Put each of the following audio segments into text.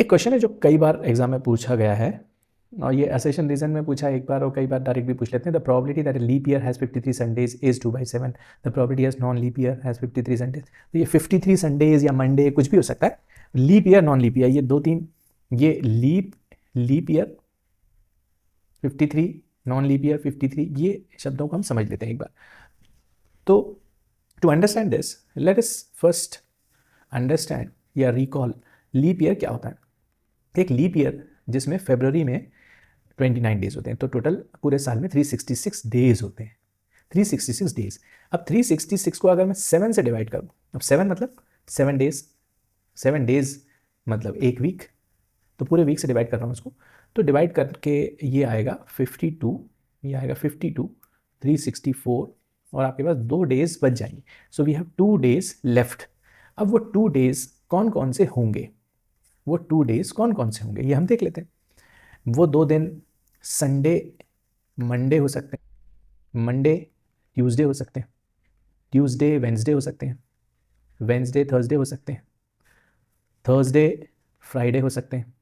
एक क्वेश्चन है जो कई बार एग्जाम में पूछा गया है और ये असेशन रीजन में पूछा है एक बार और कई बार डायरेक्ट भी पूछ लेते हैं. The probability that leap year has 53 Sundays is 2/7. The probability has non leap year has 53 Sundays. तो ये 53 संडेज या मंडे कुछ भी हो सकता है. Leap year non leap year ये दो तीन, ये leap year 53, non leap year 53, ये शब्दों को हम समझ लेते हैं एक बार. तो to understand this let us first understand या रिकॉल लीप ईयर क्या होता है. एक लीप ईयर जिसमें फरवरी में 29 डेज होते हैं, तो टोटल पूरे साल में 366 डेज होते हैं. 366 डेज. अब 366 को अगर मैं 7 से डिवाइड करूँ, अब 7 मतलब 7 डेज, 7 डेज मतलब एक वीक, तो पूरे वीक से डिवाइड कर रहा हूँ उसको, तो डिवाइड करके ये आएगा 52, ये आएगा 52, 364 और आपके पास 2 डेज बच जाएंगे. So we have 2 days left. अब वो 2 डेज कौन कौन से होंगे, वो 2 डेज कौन कौन से होंगे ये हम देख लेते हैं. वो 2 दिन संडे मंडे हो सकते हैं, मंडे ट्यूसडे हो सकते हैं, ट्यूसडे वेंसडे हो सकते हैं, वेंसडे थर्सडे हो सकते हैं, थर्सडे फ्राइडे हो सकते हैं,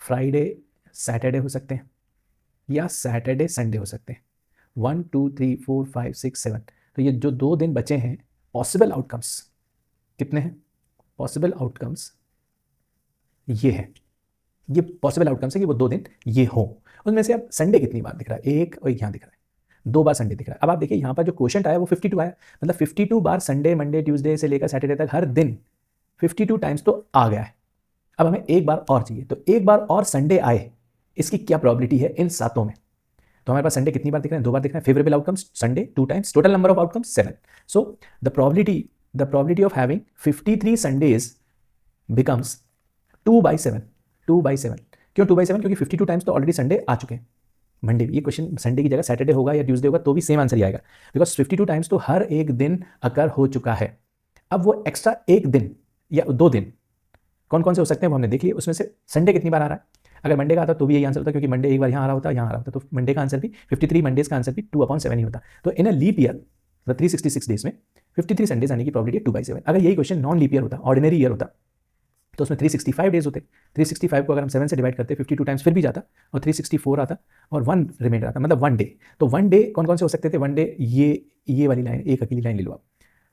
फ्राइडे सैटरडे हो सकते हैं, या सैटरडे संडे हो सकते हैं. 1 2 3 4 5 6 7. तो ये जो 2 दिन बचे हैं, पॉसिबल आउटकम्स कितने हैं? पॉसिबल आउटकम्स ये है, ये पॉसिबल आउटकम्स है कि वो 2 दिन ये हो. उसमें से अब संडे कितनी बार दिख रहा है? एक और एक यहाँ दिख रहा है, 2 बार संडे दिख रहा है. अब आप देखिए यहाँ पर जो क्वोशंट आया वो 52 आया, मतलब 52 बार संडे मंडे ट्यूसडे से लेकर सैटरडे तक हर दिन 52 टाइम्स तो आ गया है. अब हमें एक बार और चाहिए, तो एक बार और संडे आए, इसकी क्या प्रोबेबिलिटी है इन सातों में? तो हमारे पास संडे कितनी बार दिख रहे हैं? 2 बार दिख रहे हैं. Favourable outcomes Sunday 2 times, total number of outcomes 7. So the probability of having 53 Sundays becomes 2/7. 2/7. क्यों 2/7? क्योंकि 52 टाइम्स तो ऑलरेडी संडे आ चुके हैं. मंडे ये क्वेश्चन संडे की जगह सैटरडे होगा या ट्यूसडे होगा तो भी सेम आंसर ही आएगा, बिकॉज 52 टाइम्स तो हर एक दिन अकर हो चुका है. अब वो एक्स्ट्रा एक दिन या 2 दिन कौन कौन से हो सकते हैं वो हमने देख लिया. उसमें से संडे कितनी बार आ रहा है? अगर मंडे का आता तो भी यही आंसर होता, क्योंकि मंडे एक बार यहाँ आ रहा होता, यहाँ आ रहा होता, तो मंडे का आंसर भी 53 मंडेज का आंसर भी 2/7 ही होता. तो इन अ लीप ईयर 366 डेज में 53 संडेज आने की प्रोबेबिलिटी 2/7. अगर यही क्वेश्चन नॉन लीप ईयर होता, ऑर्डिनरी ईयर होता, तो उसमें 365 डेज होते. 365 को अगर हम 7 से डिवाइड करते 52 टाइम्स फिर भी जाता और 364 आता और 1 रिमाइंडर आता, मतलब 1 डे. तो 1 डे कौन कौन से हो सकते थे? 1 डे ये वाली लाइन, एक अकेली लाइन ले लो आप,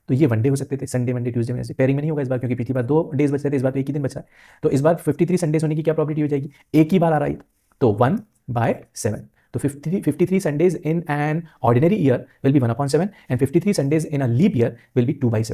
तो ये 1 डे हो सकते थे. संडे मंडे ट्यूसडे में पेयरिंग में नहीं होगा इस बार, क्योंकि पिछली बार 2 डेज बच रहे थे, इस बार तो एक ही दिन बच रहा है. तो इस बार 53 संडेज होने की क्या प्रोबेबिलिटी हो जाएगी? एक ही बार आ रहा है तो 1/7. तो 53 Sundays in an ordinary year will be 1/7 and 53 Sundays in a leap year will be 2/7.